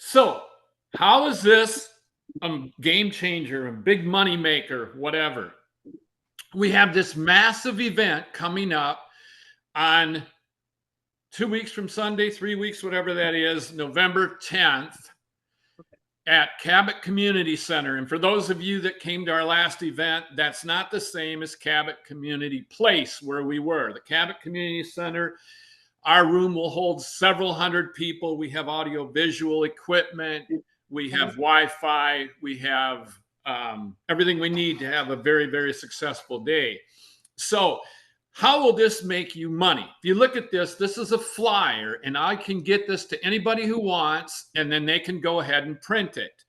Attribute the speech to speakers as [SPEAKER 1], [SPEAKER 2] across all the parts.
[SPEAKER 1] So, how is this a game changer, a big money maker, whatever? We have this massive event coming up on 2 weeks from Sunday, 3 weeks, whatever that is, November 10th at Cabot Community Center. And for those of you that came to our last event, that's not the same as Cabot Community Place where we were. The Cabot Community Center, our room will hold several hundred people. We have audio visual equipment. We have Wi-Fi. We have everything we need to have a very, very successful day. So how will this make you money? If you look at this, this is a flyer, and I can get this to anybody who wants, and then they can go ahead and print it.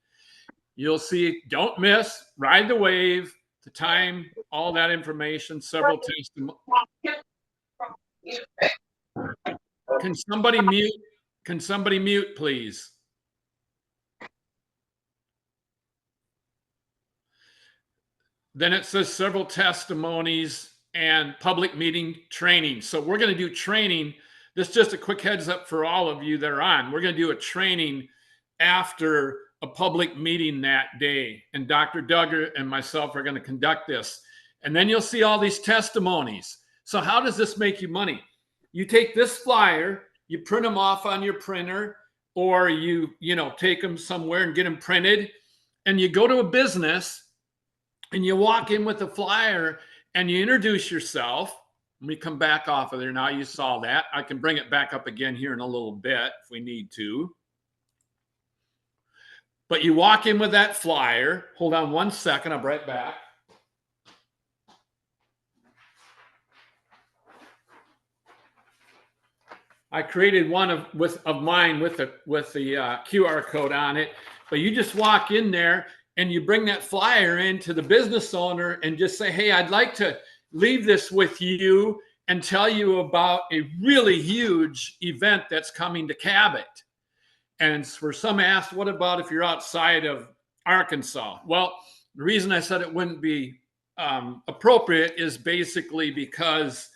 [SPEAKER 1] You'll see, don't miss, ride the wave, the time, all that information, several testimonies. Can somebody mute? Can somebody mute, please? Then it says several testimonies and public meeting training. So we're going to do training. This is just a quick heads up for all of you that are on. We're going to do a training after a public meeting that day. And Dr. Duggar and myself are going to conduct this. And then you'll see all these testimonies. So how does this make you money? You take this flyer, you print them off on your printer, or you take them somewhere and get them printed, and you go to a business and you walk in with a flyer and you introduce yourself. Let me come back off of there now. You saw that. I can bring it back up again here in a little bit if we need to. But you walk in with that flyer. Hold on one second. I'll be right back. I created one of mine with the QR code on it. But you just walk in there and you bring that flyer into the business owner and just say, hey, I'd like to leave this with you and tell you about a really huge event that's coming to Cabot. And for some asked, what about if you're outside of Arkansas? Well, the reason I said it wouldn't be appropriate is basically because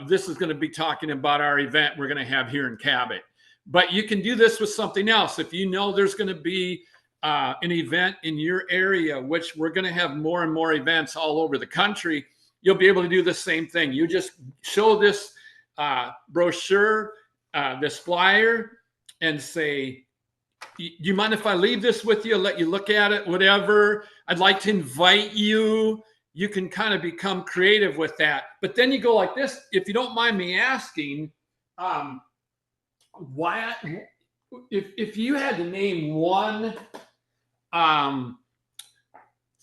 [SPEAKER 1] this is going to be talking about our event we're going to have here in Cabot. But you can do this with something else. If you know there's going to be an event in your area, which we're going to have more and more events all over the country, you'll be able to do the same thing. You just show this brochure, this flyer, and say, do you mind if I leave this with you? I'll let you look at it, whatever. I'd like to invite you. You can kind of become creative with that. But then you go like this. If you don't mind me asking, why, if you had to name one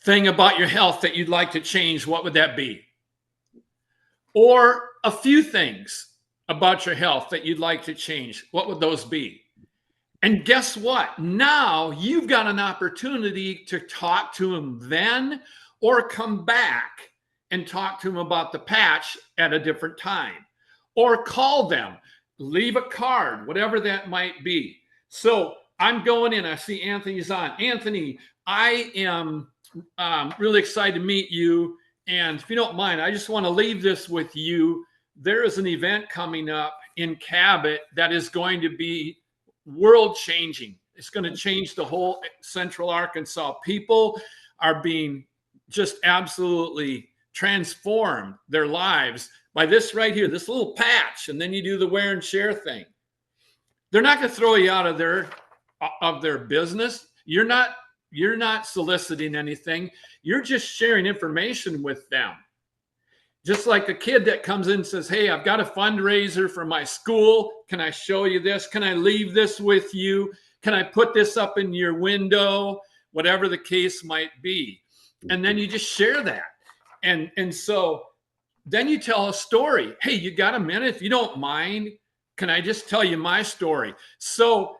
[SPEAKER 1] thing about your health that you'd like to change, what would that be? Or a few things about your health that you'd like to change, what would those be? And guess what? Now you've got an opportunity to talk to them then, or come back and talk to them about the patch at a different time, or call them, leave a card, whatever that might be. So I'm going in. I see Anthony's on. Anthony, I am really excited to meet you. And if you don't mind, I just want to leave this with you. There is an event coming up in Cabot that is going to be world changing. It's going to change the whole Central Arkansas. People are being just absolutely transformed their lives by this right here, this little patch. And then you do the wear and share thing. They're not going to throw you out of their business. You're not soliciting anything. You're just sharing information with them. Just like a kid that comes in and says, hey, I've got a fundraiser for my school. Can I show you this? Can I leave this with you? Can I put this up in your window? Whatever the case might be. And then you just share that. And so then you tell a story. Hey, you got a minute? If you don't mind, can I just tell you my story? So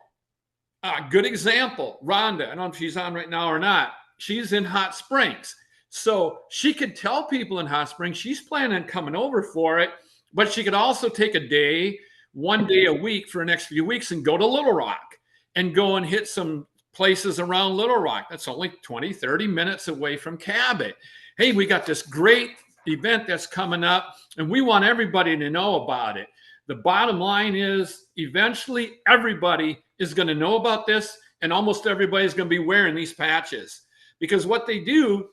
[SPEAKER 1] good example, Rhonda, I don't know if she's on right now or not. She's in Hot Springs. So she could tell people in Hot Springs she's planning on coming over for it, but she could also take a day, one day a week for the next few weeks and go to Little Rock and go and hit some places around Little Rock. That's only 20, 30 minutes away from Cabot. Hey, we got this great event that's coming up and we want everybody to know about it. The bottom line is eventually everybody is going to know about this and almost everybody's going to be wearing these patches, because what they do,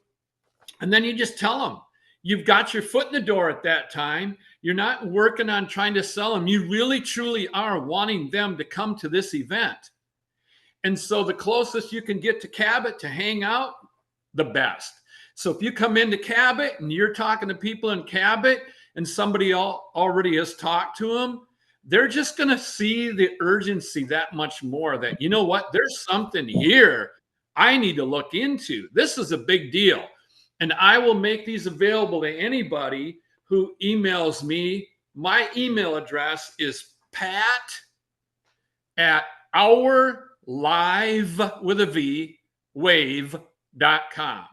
[SPEAKER 1] and then you just tell them, you've got your foot in the door at that time. You're not working on trying to sell them. You really, truly are wanting them to come to this event. And so the closest you can get to Cabot to hang out, the best. So if you come into Cabot and you're talking to people in Cabot and somebody already has talked to them, they're just going to see the urgency that much more that, you know what, there's something here I need to look into. This is a big deal. And I will make these available to anybody who emails me. My email address is pat@ourlivewave.com.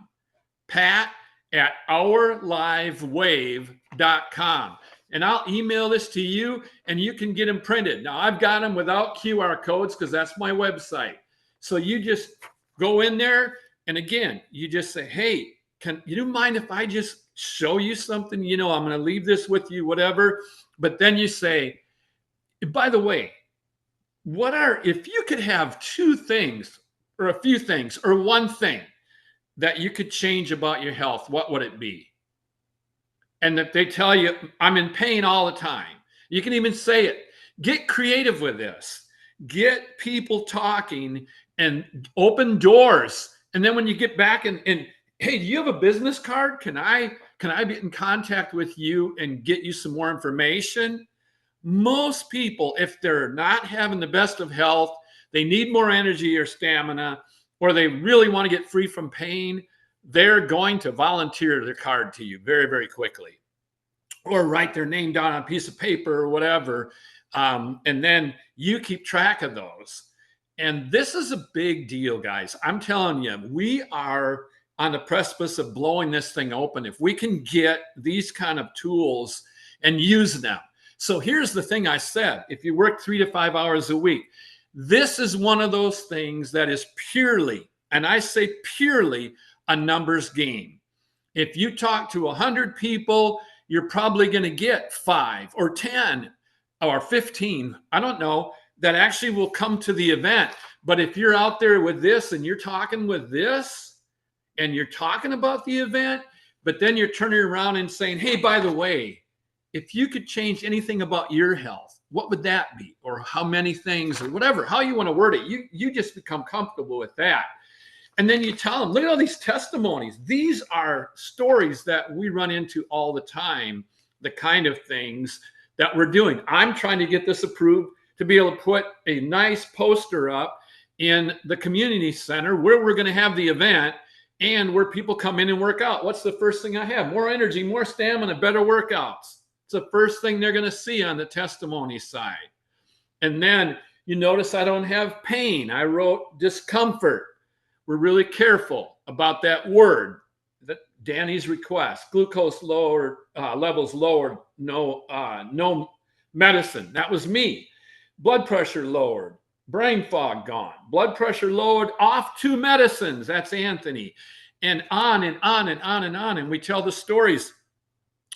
[SPEAKER 1] pat@ourlivewave.com. And I'll email this to you and you can get them printed. Now, I've got them without QR codes because that's my website. So you just go in there and again, you just say, hey, can you mind if I just show you something? You know, I'm going to leave this with you, whatever. But then you say, by the way, if you could have two things or a few things or one thing that you could change about your health, what would it be? And if they tell you, I'm in pain all the time, you can even say it. Get creative with this. Get people talking and open doors. And then when you get back and hey, do you have a business card? Can I get in contact with you and get you some more information? Most people, if they're not having the best of health, they need more energy or stamina, or they really want to get free from pain, they're going to volunteer their card to you very, very quickly, or write their name down on a piece of paper or whatever. And then you keep track of those. And this is a big deal, guys. I'm telling you, we are on the precipice of blowing this thing open if we can get these kind of tools and use them. So here's the thing I said, if you work 3 to 5 hours a week, this is one of those things that is purely, and I say purely, a numbers game. If you talk to 100 people, you're probably going to get 5 or 10 or 15, I don't know, that actually will come to the event. But if you're out there with this and you're talking with this and you're talking about the event, but then you're turning around and saying, hey, by the way, if you could change anything about your health, what would that be? Or how many things, or whatever, how you want to word it, you just become comfortable with that. And then you tell them, look at all these testimonies. These are stories that we run into all the time, the kind of things that we're doing. I'm trying to get this approved to be able to put a nice poster up in the community center where we're going to have the event and where people come in and work out. What's the first thing I have? More energy, more stamina, better workouts. It's the first thing they're going to see on the testimony side. And then you notice I don't have pain. I wrote discomfort. We're really careful about that word. That Danny's request. Glucose lowered, levels lowered. No medicine. That was me. Blood pressure lowered. Brain fog gone. Blood pressure lowered. Off 2 medicines. That's Anthony. And on and on and on and on. And we tell the stories.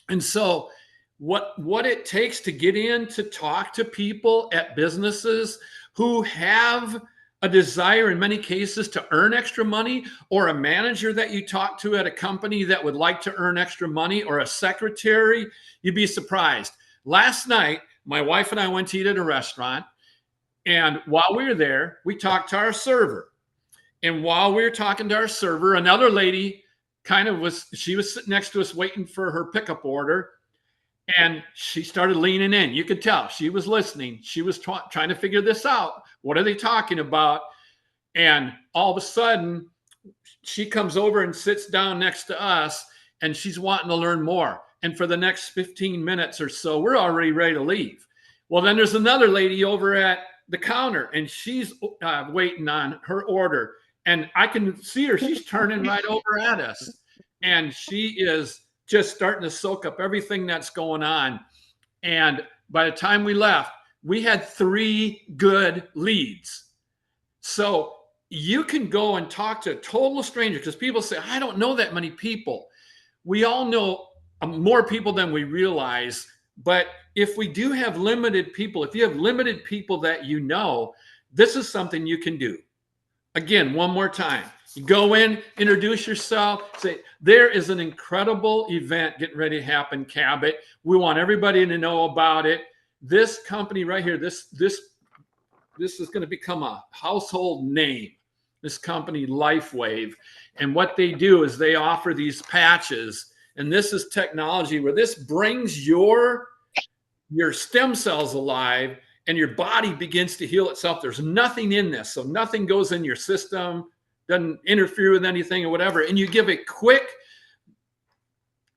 [SPEAKER 1] And so what it takes to get in to talk to people at businesses who have a desire in many cases to earn extra money, or a manager that you talk to at a company that would like to earn extra money, or a secretary, you'd be surprised. Last night, my wife and I went to eat at a restaurant, and while we were there, we talked to our server. And while we were talking to our server, another lady she was sitting next to us waiting for her pickup order, and she started leaning in. You could tell she was listening. She was trying to figure this out. What are they talking about? And all of a sudden, she comes over and sits down next to us, and she's wanting to learn more. And for the next 15 minutes or so, we're already ready to leave. Well, then there's another lady over at the counter, and she's waiting on her order. And I can see her. She's turning right over at us. And she is just starting to soak up everything that's going on. And by the time we left, we had 3 good leads. So you can go and talk to a total stranger, because people say, I don't know that many people. We all know more people than we realize. But if we do have limited people, if you have limited people that you know, this is something you can do. Again, one more time. You go in, introduce yourself, say, there is an incredible event getting ready to happen, Cabot. We want everybody to know about it. This company right here, this is going to become a household name. This company, LifeWave. And what they do is they offer these patches. And this is technology where this brings your stem cells alive and your body begins to heal itself. There's nothing in this. So nothing goes in your system, doesn't interfere with anything or whatever. And you give a quick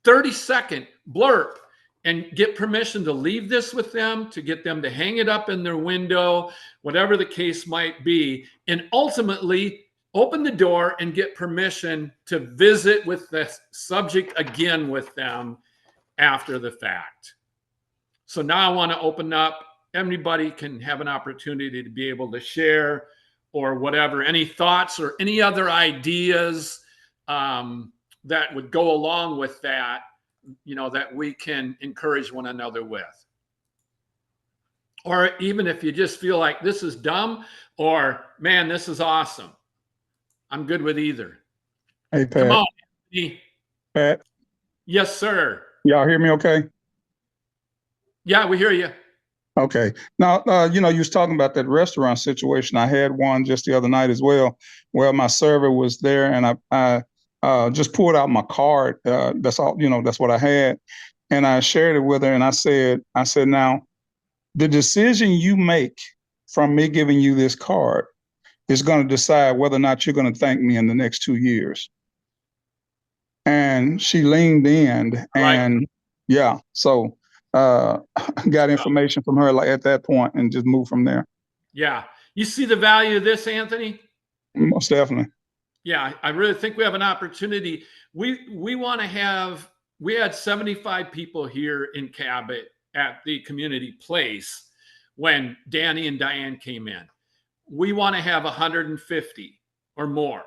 [SPEAKER 1] 30-second blurb and get permission to leave this with them, to get them to hang it up in their window, whatever the case might be, and ultimately open the door and get permission to visit with the subject again with them after the fact. So now I want to open up. Everybody can have an opportunity to be able to share or whatever, any thoughts or any other ideas that would go along with that, that we can encourage one another with. Or even if you just feel like this is dumb or, man, this is awesome. I'm good with either.
[SPEAKER 2] Hey, Pat.
[SPEAKER 1] Come on, Anthony.
[SPEAKER 2] Pat.
[SPEAKER 1] Yes, sir.
[SPEAKER 2] Y'all hear me okay?
[SPEAKER 1] Yeah, we hear you.
[SPEAKER 2] Okay. Now, you was talking about that restaurant situation. I had one just the other night as well, where my server was there and I just pulled out my card. That's all, that's what I had. And I shared it with her and I said, now, the decision you make from me giving you this card is going to decide whether or not you're going to thank me in the next 2 years. And she leaned in and yeah, so got information from her like at that point and just moved from there.
[SPEAKER 1] Yeah. You see the value of this, Anthony?
[SPEAKER 2] Most definitely.
[SPEAKER 1] Yeah, I really think we have an opportunity. We had 75 people here in Cabot at the community place when Danny and Diane came in. We want to have 150 or more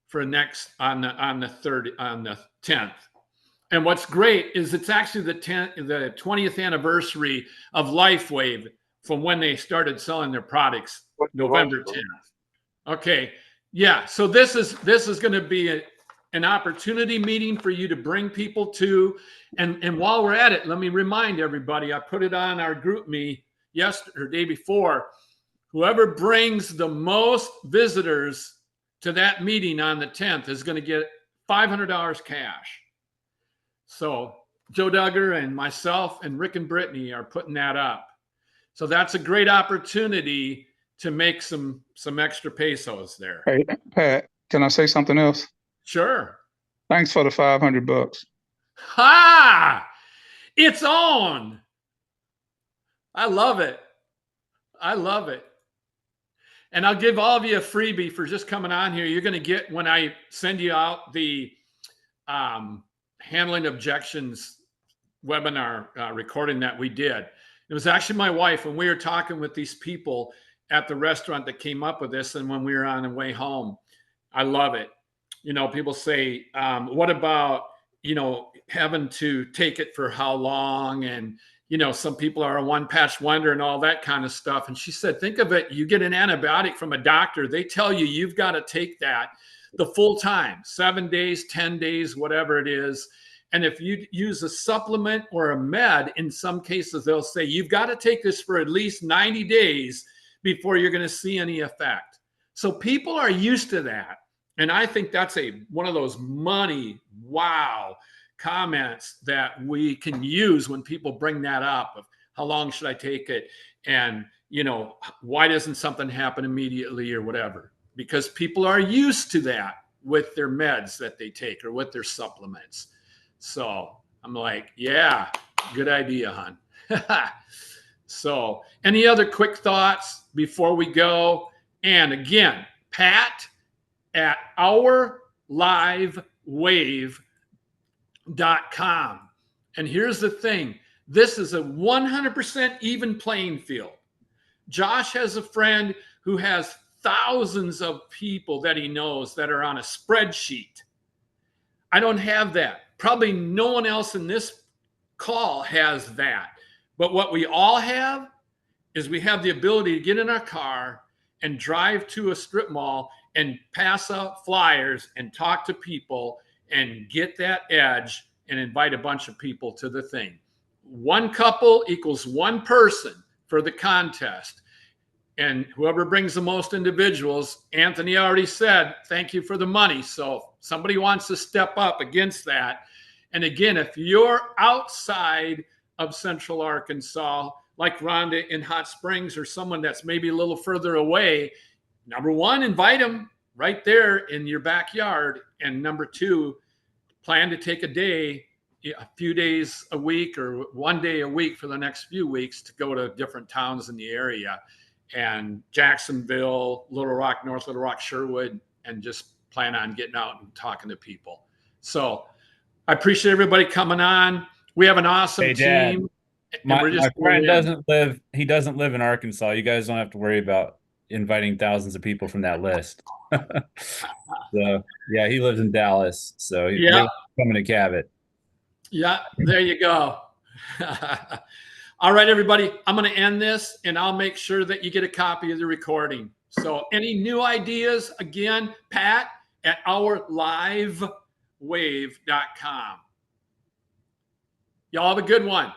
[SPEAKER 1] for next on the 10th. And what's great is it's actually the 20th anniversary of LifeWave from when they started selling their products, November 10th. Okay. Yeah. So this is going to be an opportunity meeting for you to bring people to. And while we're at it, let me remind everybody, I put it on our GroupMe yesterday or day before. Whoever brings the most visitors to that meeting on the 10th is going to get $500 cash. So Joe Duggar and myself and Rick and Brittany are putting that up. So that's a great opportunity to make some extra pesos there.
[SPEAKER 2] Hey, Pat, can I say something else?
[SPEAKER 1] Sure.
[SPEAKER 2] Thanks for the $500.
[SPEAKER 1] Ha! It's on. I love it. I love it. And I'll give all of you a freebie for just coming on here. You're going to get, when I send you out the handling objections webinar recording that we did. It was actually my wife when we were talking with these people at the restaurant that came up with this, and when we were on the way home. I love it. People say, what about, having to take it for how long? And, some people are a one-patch wonder and all that kind of stuff. And she said, think of it, you get an antibiotic from a doctor. They tell you you've got to take that the full time, 7 days, 10 days, whatever it is. And if you use a supplement or a med, in some cases, they'll say, you've got to take this for at least 90 days before you're going to see any effect. So people are used to that. And I think that's one of those money, wow, comments that we can use when people bring that up of how long should I take it? And, why doesn't something happen immediately or whatever? Because people are used to that with their meds that they take or with their supplements. So I'm like, yeah, good idea, hon. So any other quick thoughts before we go? And again, Pat at OurLiveWave.com. And here's the thing. This is a 100% even playing field. Josh has a friend who has thousands of people that he knows that are on a spreadsheet. I don't have that. Probably no one else in this call has that. But what we all have is we have the ability to get in our car and drive to a strip mall and pass out flyers and talk to people and get that edge and invite a bunch of people to the thing. One couple equals one person for the contest. And whoever brings the most individuals, Anthony already said, thank you for the money. So if somebody wants to step up against that. And again, if you're outside of Central Arkansas, like Rhonda in Hot Springs, or someone that's maybe a little further away, number one, invite them right there in your backyard. And number two, plan to take a day, a few days a week, or one day a week for the next few weeks to go to different towns in the area, and Jacksonville, Little Rock, North Little Rock, Sherwood, and just plan on getting out and talking to people. So I appreciate everybody coming on. We have an awesome team.
[SPEAKER 3] My friend he doesn't live in Arkansas. You guys don't have to worry about inviting thousands of people from that list. So yeah, he lives in Dallas. So he's coming to Cabot.
[SPEAKER 1] Yeah, there you go. All right, everybody, I'm going to end this, and I'll make sure that you get a copy of the recording. So any new ideas, again, Pat at ourlivewave.com. Y'all have a good one.